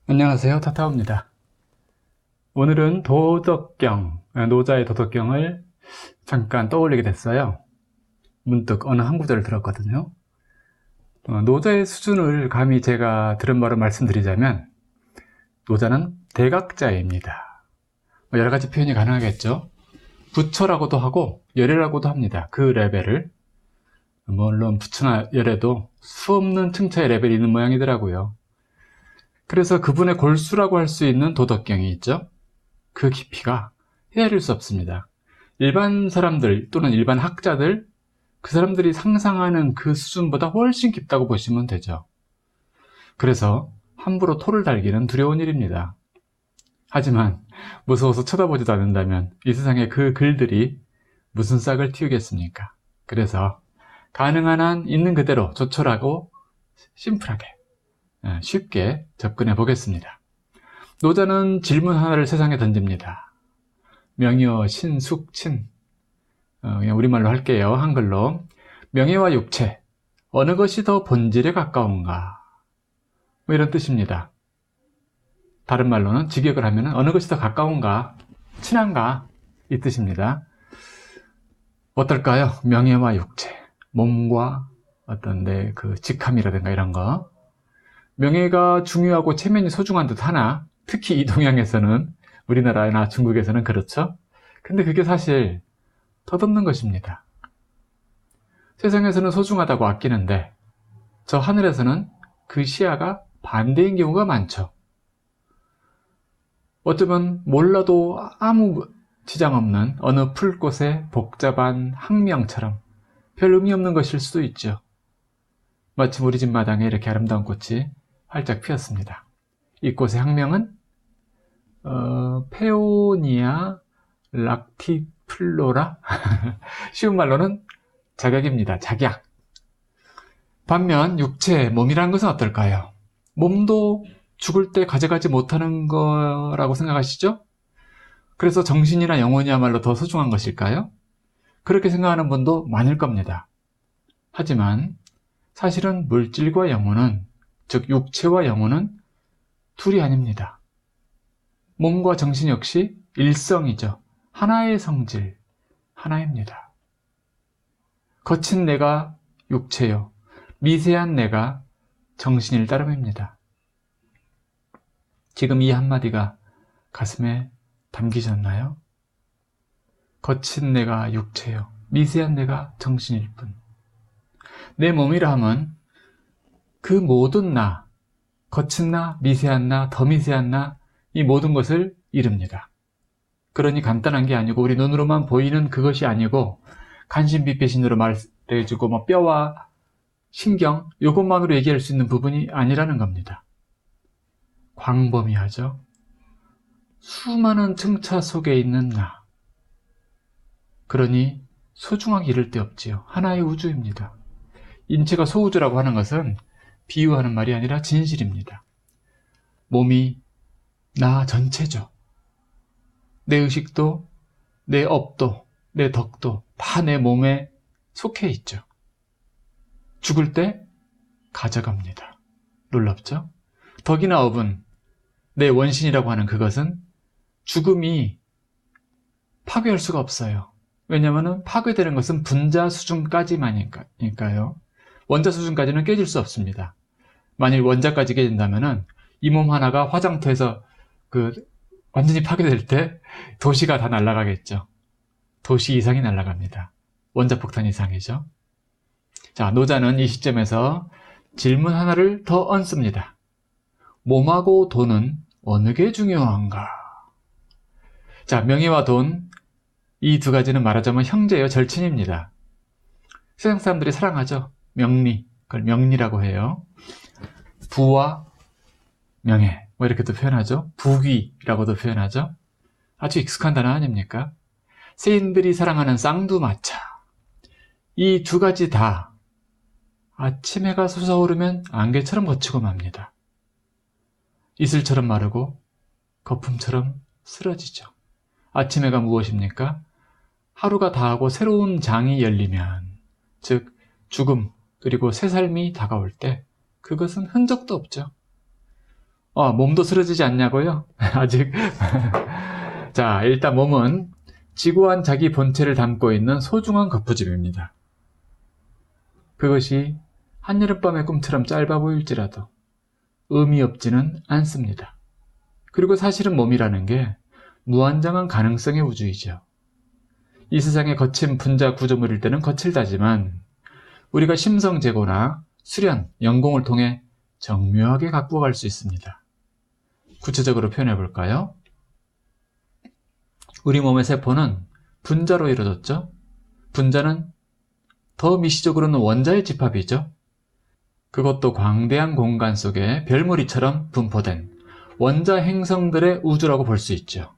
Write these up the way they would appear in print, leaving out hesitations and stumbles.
안녕하세요. 타타오입니다. 오늘은 도덕경, 노자의 도덕경을 잠깐 떠올리게 됐어요. 문득 어느 한 구절을 들었거든요. 노자의 수준을 감히 제가 들은 바로 말씀드리자면 노자는 대각자입니다. 여러 가지 표현이 가능하겠죠. 부처라고도 하고 열애라고도 합니다. 그 레벨을. 물론 부처나 열애도 수없는 층차의 레벨이 있는 모양이더라고요. 그래서 그분의 골수라고 할 수 있는 도덕경이 있죠. 그 깊이가 헤아릴 수 없습니다. 일반 사람들 또는 일반 학자들, 그 사람들이 상상하는 그 수준보다 훨씬 깊다고 보시면 되죠. 그래서 함부로 토를 달기는 두려운 일입니다. 하지만 무서워서 쳐다보지도 않는다면 이 세상에 그 글들이 무슨 싹을 틔우겠습니까? 그래서 가능한 한 있는 그대로 조촐하고 심플하게 쉽게 접근해 보겠습니다. 노자는 질문 하나를 세상에 던집니다. 명의어 신숙친, 그냥 우리말로 할게요. 한글로. 명예와 육체, 어느 것이 더 본질에 가까운가? 뭐 이런 뜻입니다. 다른 말로는 직역을 하면 어느 것이 더 가까운가? 친한가? 이 뜻입니다. 어떨까요? 명예와 육체, 몸과 어떤 내 그 직함이라든가 이런 거. 명예가 중요하고 체면이 소중한 듯 하나, 특히 이 동양에서는, 우리나라나 중국에서는 그렇죠. 근데 그게 사실 덧없는 것입니다. 세상에서는 소중하다고 아끼는데 저 하늘에서는 그 시야가 반대인 경우가 많죠. 어쩌면 몰라도 아무 지장 없는 어느 풀꽃의 복잡한 학명처럼 별 의미 없는 것일 수도 있죠. 마침 우리 집 마당에 이렇게 아름다운 꽃이 활짝 피었습니다. 이 꽃의 학명은 페오니아 락티플로라? 쉬운 말로는 작약입니다. 작약. 반면 육체, 몸이라는 것은 어떨까요? 몸도 죽을 때 가져가지 못하는 거라고 생각하시죠? 그래서 정신이나 영혼이야말로 더 소중한 것일까요? 그렇게 생각하는 분도 많을 겁니다. 하지만 사실은 물질과 영혼은, 즉 육체와 영혼은 둘이 아닙니다. 몸과 정신 역시 일성이죠. 하나의 성질, 하나입니다. 거친 내가 육체요, 미세한 내가 정신일 따름입니다. 지금 이 한마디가 가슴에 담기셨나요? 거친 내가 육체요, 미세한 내가 정신일 뿐. 내 몸이라 함은 그 모든 나, 거친 나, 미세한 나, 더 미세한 나, 이 모든 것을 이릅니다. 그러니 간단한 게 아니고 우리 눈으로만 보이는 그것이 아니고 간신비pe신으로 말해주고 뭐 뼈와 신경, 이것만으로 얘기할 수 있는 부분이 아니라는 겁니다. 광범위하죠. 수많은 층차 속에 있는 나. 그러니 소중하게 이를 데 없지요. 하나의 우주입니다. 인체가 소우주라고 하는 것은 비유하는 말이 아니라 진실입니다. 몸이 나 전체죠. 내 의식도, 내 업도, 내 덕도 다 내 몸에 속해 있죠. 죽을 때 가져갑니다. 놀랍죠? 덕이나 업은, 내 원신이라고 하는 그것은 죽음이 파괴할 수가 없어요. 왜냐하면 파괴되는 것은 분자 수준까지만이니까요. 원자 수준까지는 깨질 수 없습니다. 만일 원자까지 깨진다면 이 몸 하나가 화장터에서 완전히 파괴될 때 도시가 다 날아가겠죠. 도시 이상이 날아갑니다. 원자폭탄 이상이죠. 자, 노자는 이 시점에서 질문 하나를 더 얹습니다. 몸하고 돈은 어느 게 중요한가? 자, 명예와 돈, 이 두 가지는 말하자면 형제요, 절친입니다. 세상 사람들이 사랑하죠. 명리, 그걸 명리라고 해요. 부와 명예, 뭐 이렇게도 표현하죠. 부귀라고도 표현하죠. 아주 익숙한 단어 아닙니까? 세인들이 사랑하는 쌍두마차. 이 두 가지 다 아침 해가 솟아오르면 안개처럼 거치고 맙니다. 이슬처럼 마르고 거품처럼 쓰러지죠. 아침 해가 무엇입니까? 하루가 다하고 새로운 장이 열리면, 즉 죽음 그리고 새 삶이 다가올 때 그것은 흔적도 없죠. 몸도 쓰러지지 않냐고요? 아직. 자, 일단 몸은 지고한 자기 본체를 담고 있는 소중한 거푸집입니다. 그것이 한여름밤의 꿈처럼 짧아 보일지라도 의미 없지는 않습니다. 그리고 사실은 몸이라는 게 무한정한 가능성의 우주이죠. 이 세상의 거친 분자 구조물일 때는 거칠다지만 우리가 심성제고나 수련, 연공을 통해 정묘하게 갖고 갈 수 있습니다. 구체적으로 표현해 볼까요? 우리 몸의 세포는 분자로 이루어졌죠. 분자는 더 미시적으로는 원자의 집합이죠. 그것도 광대한 공간 속에 별무리처럼 분포된 원자 행성들의 우주라고 볼 수 있죠.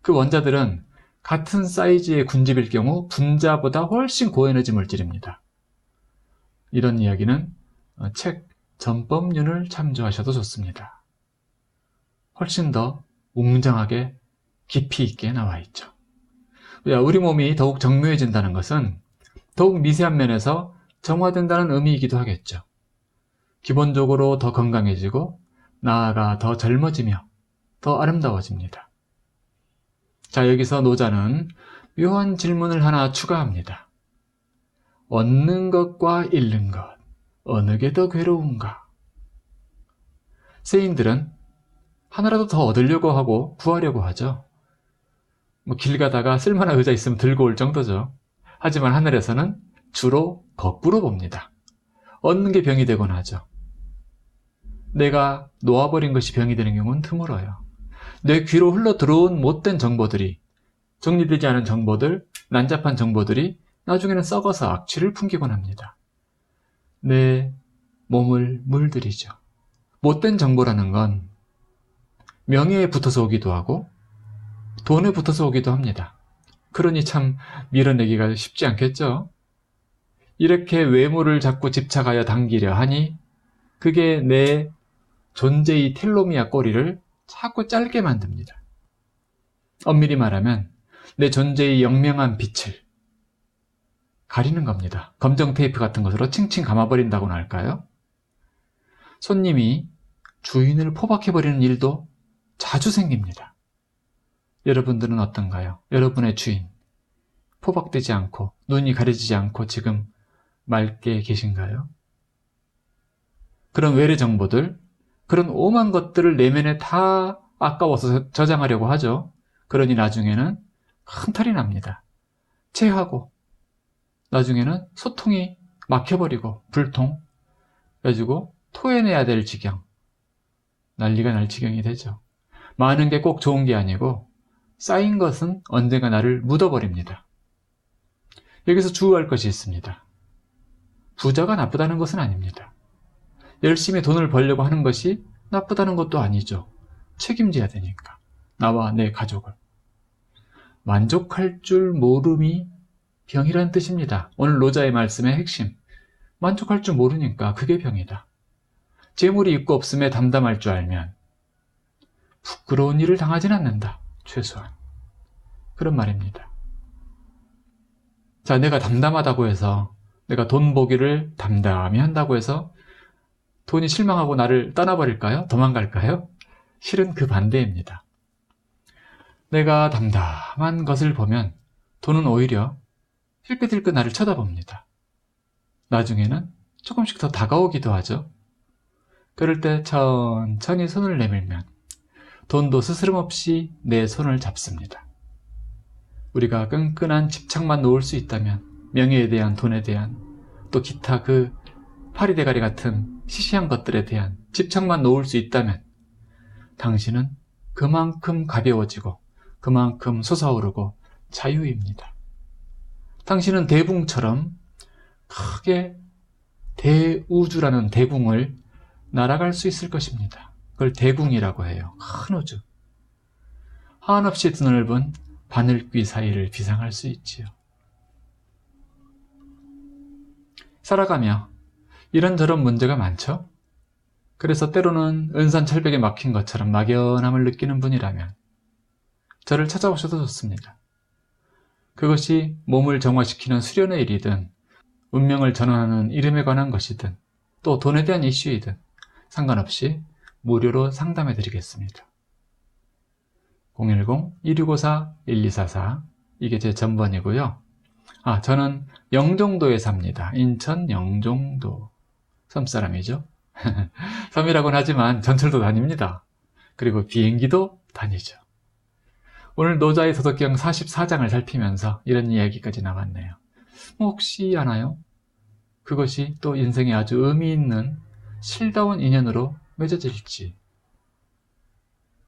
그 원자들은 같은 사이즈의 군집일 경우 분자보다 훨씬 고에너지 물질입니다. 이런 이야기는 책 전법륜을 참조하셔도 좋습니다. 훨씬 더 웅장하게 깊이 있게 나와 있죠. 우리 몸이 더욱 정묘해진다는 것은 더욱 미세한 면에서 정화된다는 의미이기도 하겠죠. 기본적으로 더 건강해지고 나아가 더 젊어지며 더 아름다워집니다. 자, 여기서 노자는 묘한 질문을 하나 추가합니다. 얻는 것과 잃는 것, 어느 게 더 괴로운가? 세인들은 하나라도 더 얻으려고 하고 구하려고 하죠. 길 가다가 쓸만한 의자 있으면 들고 올 정도죠. 하지만 하늘에서는 주로 거꾸로 봅니다. 얻는 게 병이 되곤 하죠. 내가 놓아버린 것이 병이 되는 경우는 드물어요. 내 귀로 흘러 들어온 못된 정보들이, 정리되지 않은 정보들, 난잡한 정보들이 나중에는 썩어서 악취를 풍기곤 합니다. 내 몸을 물들이죠. 못된 정보라는 건 명예에 붙어서 오기도 하고 돈에 붙어서 오기도 합니다. 그러니 참 밀어내기가 쉽지 않겠죠? 이렇게 외모를 자꾸 집착하여 당기려 하니 그게 내 존재의 텔로미아 꼬리를 자꾸 짧게 만듭니다. 엄밀히 말하면 내 존재의 영명한 빛을 가리는 겁니다. 검정 테이프 같은 것으로 칭칭 감아버린다고나 할까요? 손님이 주인을 포박해버리는 일도 자주 생깁니다. 여러분들은 어떤가요? 여러분의 주인, 포박되지 않고 눈이 가려지지 않고 지금 맑게 계신가요? 그런 외래 정보들, 그런 오만 것들을 내면에 다 아까워서 저장하려고 하죠. 그러니 나중에는 큰 탈이 납니다. 체하고 나중에는 소통이 막혀버리고 불통, 그래가지고 토해내야 될 지경, 난리가 날 지경이 되죠. 많은 게 꼭 좋은 게 아니고 쌓인 것은 언젠가 나를 묻어버립니다. 여기서 주의할 것이 있습니다. 부자가 나쁘다는 것은 아닙니다. 열심히 돈을 벌려고 하는 것이 나쁘다는 것도 아니죠. 책임져야 되니까. 나와 내 가족을. 만족할 줄 모름이 병이란 뜻입니다. 오늘 노자의 말씀의 핵심. 만족할 줄 모르니까 그게 병이다. 재물이 있고 없음에 담담할 줄 알면 부끄러운 일을 당하진 않는다. 최소한. 그런 말입니다. 자, 내가 담담하다고 해서, 내가 돈 보기를 담담히 한다고 해서 돈이 실망하고 나를 떠나버릴까요? 도망갈까요? 실은 그 반대입니다. 내가 담담한 것을 보면 돈은 오히려 힐끗힐끗 나를 쳐다봅니다. 나중에는 조금씩 더 다가오기도 하죠. 그럴 때 천천히 손을 내밀면 돈도 스스럼없이 내 손을 잡습니다. 우리가 끈끈한 집착만 놓을 수 있다면 명예에 대한, 돈에 대한, 또 기타 그 파리대가리 같은 시시한 것들에 대한 집착만 놓을 수 있다면 당신은 그만큼 가벼워지고 그만큼 솟아오르고 자유입니다. 당신은 대붕처럼 크게 대우주라는 대궁을 날아갈 수 있을 것입니다. 그걸 대궁이라고 해요. 큰 우주. 한없이 드넓은 바늘귀 사이를 비상할 수 있지요. 살아가며 이런저런 문제가 많죠. 그래서 때로는 은산철벽에 막힌 것처럼 막연함을 느끼는 분이라면 저를 찾아오셔도 좋습니다. 그것이 몸을 정화시키는 수련의 일이든 운명을 전환하는 이름에 관한 것이든 또 돈에 대한 이슈이든 상관없이 무료로 상담해 드리겠습니다. 010-2654-1244 이게 제 전번이고요. 저는 영종도에 삽니다. 인천 영종도. 섬사람이죠. 섬이라고는 하지만 전철도 다닙니다. 그리고 비행기도 다니죠. 오늘 노자의 도덕경 44장을 살피면서 이런 이야기까지 나왔네요. 혹시 아나요? 그것이 또 인생에 아주 의미 있는 실다운 인연으로 맺어질지.